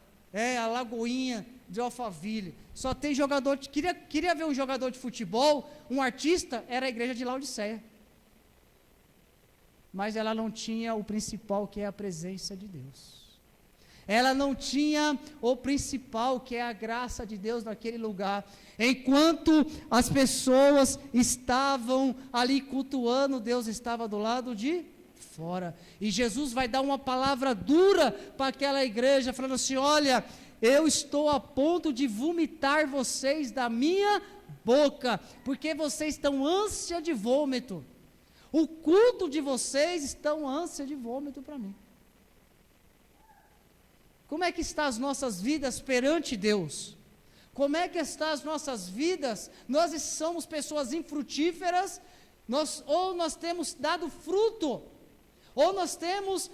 Lagoinha de Alphaville, só tem jogador, queria ver um jogador de futebol, um artista, era a igreja de Laodiceia, mas ela não tinha o principal, que é a presença de Deus, ela não tinha o principal, que é a graça de Deus naquele lugar. Enquanto as pessoas estavam ali cultuando, Deus estava do lado de fora, e Jesus vai dar uma palavra dura para aquela igreja, falando assim, olha, eu estou a ponto de vomitar vocês da minha boca, porque vocês estão ânsia de vômito, o culto de vocês estão ânsia de vômito para mim. Como é que estão as nossas vidas perante Deus? Como é que estão as nossas vidas? Nós somos pessoas infrutíferas, ou nós temos dado fruto, ou nós temos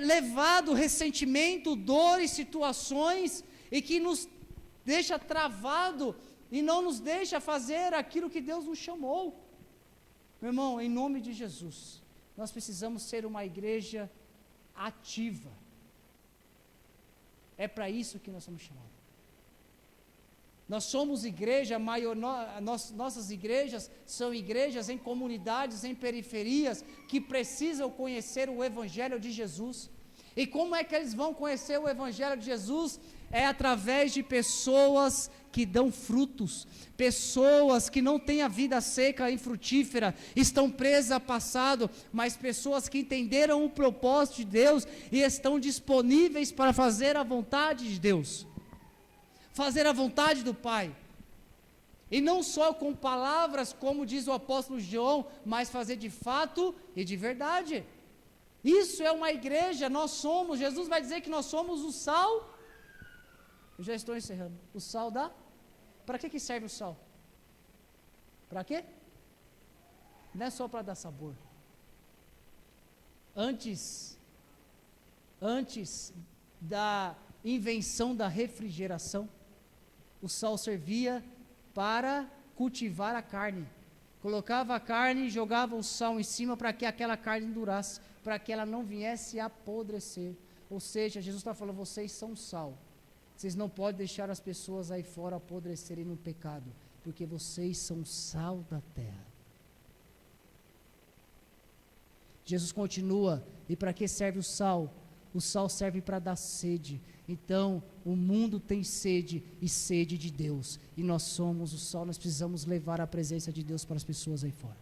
levado ressentimento, dores, situações, e que nos deixa travado, e não nos deixa fazer aquilo que Deus nos chamou. Meu irmão, em nome de Jesus, nós precisamos ser uma igreja ativa. É para isso que nós somos chamados. Nós somos igreja, nossas igrejas são igrejas em comunidades, em periferias, que precisam conhecer o Evangelho de Jesus. E como é que eles vão conhecer o Evangelho de Jesus? É através de pessoas que dão frutos, pessoas que não têm a vida seca e infrutífera, estão presas ao passado, mas pessoas que entenderam o propósito de Deus e estão disponíveis para fazer a vontade de Deus, fazer a vontade do Pai, e não só com palavras, como diz o apóstolo João, mas fazer de fato e de verdade. Isso é uma igreja, Jesus vai dizer que nós somos o sal. Eu já estou encerrando. O sal para que serve o sal? Para quê? Não é só para dar sabor. Antes da invenção da refrigeração, o sal servia para cultivar a carne. Colocava a carne e jogava o sal em cima para que aquela carne durasse, para que ela não viesse a apodrecer. Ou seja, Jesus está falando, vocês são sal. Vocês não podem deixar as pessoas aí fora apodrecerem no pecado, porque vocês são sal da terra. Jesus continua, e para que serve o sal? O sal serve para dar sede. Então, o mundo tem sede, e sede de Deus, e nós somos o sal, nós precisamos levar a presença de Deus para as pessoas aí fora.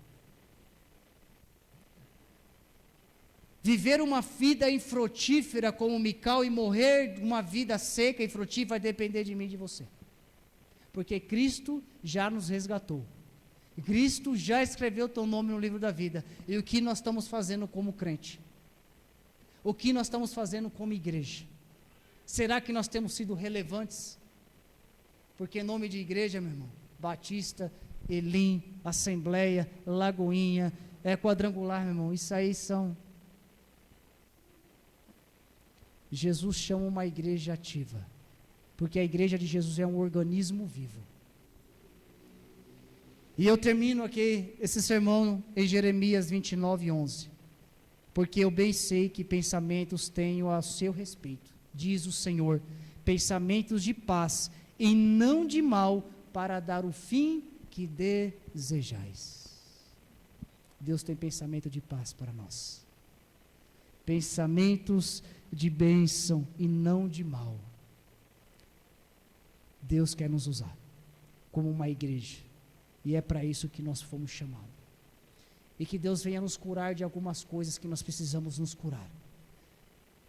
Viver uma vida infrutífera como Mical e morrer uma vida seca e frutífera vai depender de mim e de você, porque Cristo já nos resgatou, Cristo já escreveu teu nome no livro da vida. E o que nós estamos fazendo como crente? O que nós estamos fazendo como igreja? Será que nós temos sido relevantes? Porque nome de igreja, meu irmão, Batista, Elim, Assembleia, Lagoinha, Quadrangular, meu irmão, isso aí são... Jesus chama uma igreja ativa, porque a igreja de Jesus é um organismo vivo. E eu termino aqui esse sermão em Jeremias 29:11, porque eu bem sei que pensamentos tenho a seu respeito, diz o Senhor, pensamentos de paz e não de mal, para dar o fim que desejais. Deus tem pensamento de paz para nós, pensamentos de bênção e não de mal. Deus quer nos usar como uma igreja, e é para isso que nós fomos chamados. E que Deus venha nos curar de algumas coisas que nós precisamos nos curar.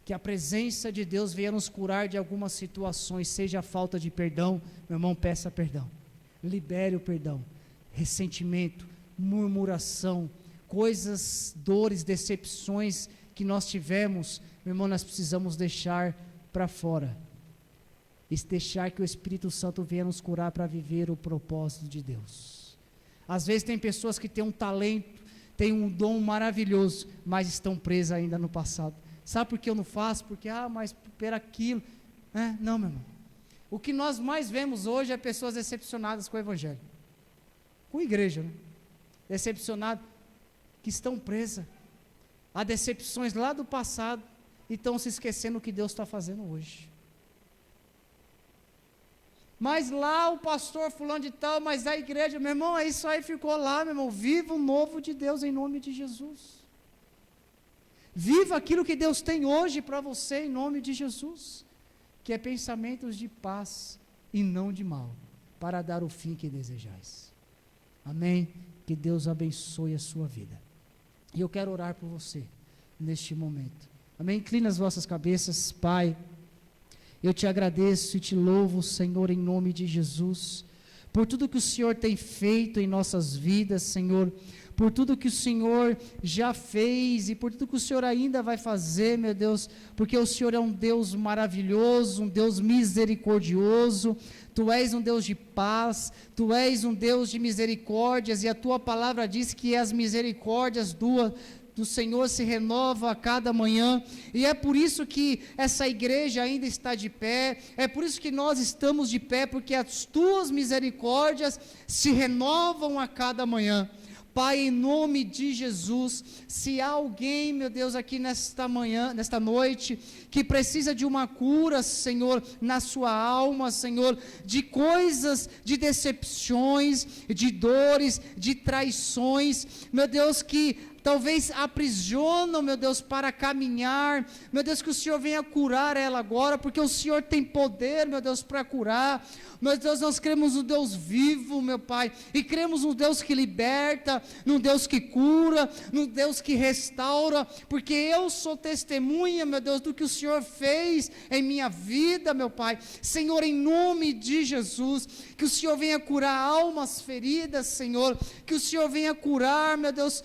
Que a presença de Deus venha nos curar de algumas situações, seja a falta de perdão, meu irmão, peça perdão. Libere o perdão. Ressentimento, murmuração, coisas, dores, decepções que nós tivemos, meu irmão, nós precisamos deixar para fora. E deixar que o Espírito Santo venha nos curar para viver o propósito de Deus. Às vezes tem pessoas que têm um talento, têm um dom maravilhoso, mas estão presas ainda no passado. Sabe por que eu não faço? Porque, mas por aquilo. Não, meu irmão. O que nós mais vemos hoje é pessoas decepcionadas com o Evangelho. Com a igreja, né? Decepcionadas, que estão presas a decepções lá do passado e estão se esquecendo o que Deus está fazendo hoje. Mas lá o pastor fulano de tal, mas a igreja, meu irmão, isso aí ficou lá, meu irmão. Viva o novo de Deus em nome de Jesus. Viva aquilo que Deus tem hoje para você em nome de Jesus, que é pensamentos de paz e não de mal, para dar o fim que desejais. Amém? Que Deus abençoe a sua vida. E eu quero orar por você neste momento. Amém? Inclina as vossas cabeças. Pai, eu te agradeço e te louvo, Senhor, em nome de Jesus, por tudo que o Senhor tem feito em nossas vidas, Senhor, por tudo que o Senhor já fez e por tudo que o Senhor ainda vai fazer, meu Deus, porque o Senhor é um Deus maravilhoso, um Deus misericordioso. Tu és um Deus de paz, Tu és um Deus de misericórdias, e a Tua palavra diz que as misericórdias do Senhor se renova a cada manhã, e é por isso que essa igreja ainda está de pé, é por isso que nós estamos de pé, porque as Tuas misericórdias se renovam a cada manhã. Pai, em nome de Jesus, se há alguém, meu Deus, aqui nesta manhã, nesta noite, que precisa de uma cura, Senhor, na sua alma, Senhor, de coisas, de decepções, de dores, de traições, meu Deus, que talvez aprisionam, meu Deus, para caminhar, meu Deus, que o Senhor venha curar ela agora, porque o Senhor tem poder, meu Deus, para curar. Meu Deus, nós cremos no Deus vivo, meu Pai, e cremos no Deus que liberta, no Deus que cura, no Deus que restaura, porque eu sou testemunha, meu Deus, do que o Senhor fez em minha vida, meu Pai. Senhor, em nome de Jesus, que o Senhor venha curar almas feridas, Senhor, que o Senhor venha curar, meu Deus,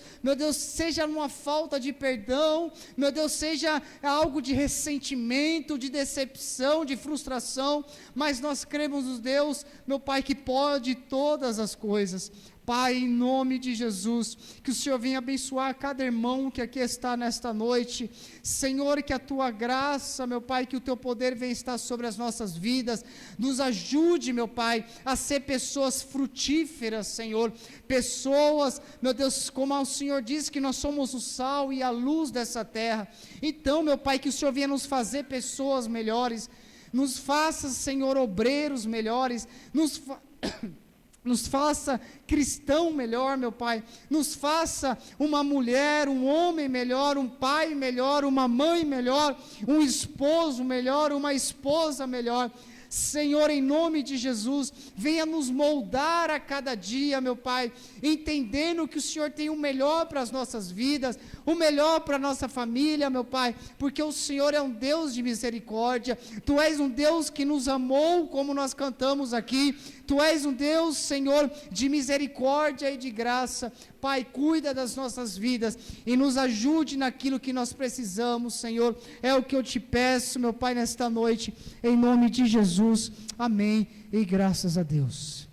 seja uma falta de perdão, meu Deus, seja algo de ressentimento, de decepção, de frustração, mas nós cremos no Deus, meu Pai, que pode todas as coisas. Pai, em nome de Jesus, que o Senhor venha abençoar cada irmão que aqui está nesta noite, Senhor, que a Tua graça, meu Pai, que o Teu poder venha estar sobre as nossas vidas, nos ajude, meu Pai, a ser pessoas frutíferas, Senhor, pessoas, meu Deus, como o Senhor disse que nós somos o sal e a luz dessa terra. Então, meu Pai, que o Senhor venha nos fazer pessoas melhores, nos faça, Senhor, obreiros melhores, nos faça cristão melhor, meu Pai, nos faça uma mulher, um homem melhor, um pai melhor, uma mãe melhor, um esposo melhor, uma esposa melhor. Senhor, em nome de Jesus, venha nos moldar a cada dia, meu Pai, entendendo que o Senhor tem o melhor para as nossas vidas, o melhor para a nossa família, meu Pai, porque o Senhor é um Deus de misericórdia, Tu és um Deus que nos amou, como nós cantamos aqui, Tu és um Deus, Senhor, de misericórdia e de graça. Pai, cuida das nossas vidas e nos ajude naquilo que nós precisamos, Senhor. É o que eu te peço, meu Pai, nesta noite, em nome de Jesus. Amém. E graças a Deus.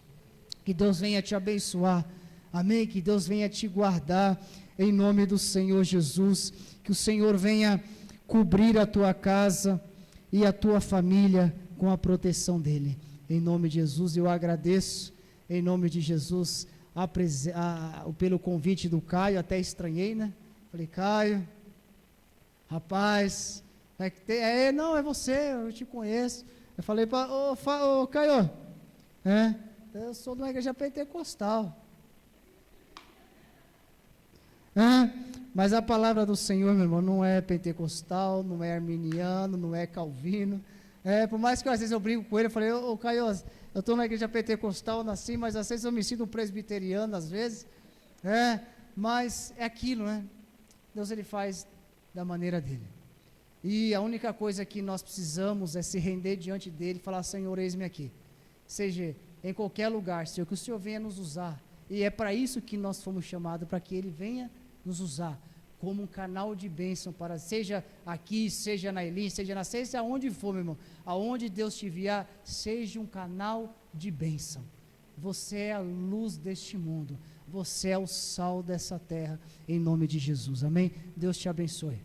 Que Deus venha te abençoar. Amém. Que Deus venha te guardar, em nome do Senhor Jesus. Que o Senhor venha cobrir a tua casa e a tua família com a proteção dEle. Em nome de Jesus, eu agradeço, em nome de Jesus, pelo convite do Caio, até estranhei, né? Falei, Caio, rapaz, não, é você, eu te conheço. Eu falei para ô Caio, eu sou de uma igreja pentecostal. Mas a palavra do Senhor, meu irmão, não é pentecostal, não é arminiano, não é calvino. Por mais que às vezes eu brinco com ele, eu falei, ô Caio, eu estou na igreja pentecostal, eu nasci, mas às vezes eu me sinto um presbiteriano, às vezes. Mas é aquilo, né? Deus, ele faz da maneira dele. E a única coisa que nós precisamos é se render diante dele e falar, Senhor, eis-me aqui. Seja em qualquer lugar, Senhor, que o Senhor venha nos usar. E é para isso que nós fomos chamados, para que ele venha nos usar como um canal de bênção, para seja aqui, seja na Elim, seja aonde for, meu irmão, aonde Deus te enviar, seja um canal de bênção. Você é a luz deste mundo, você é o sal dessa terra, em nome de Jesus, amém? Deus te abençoe.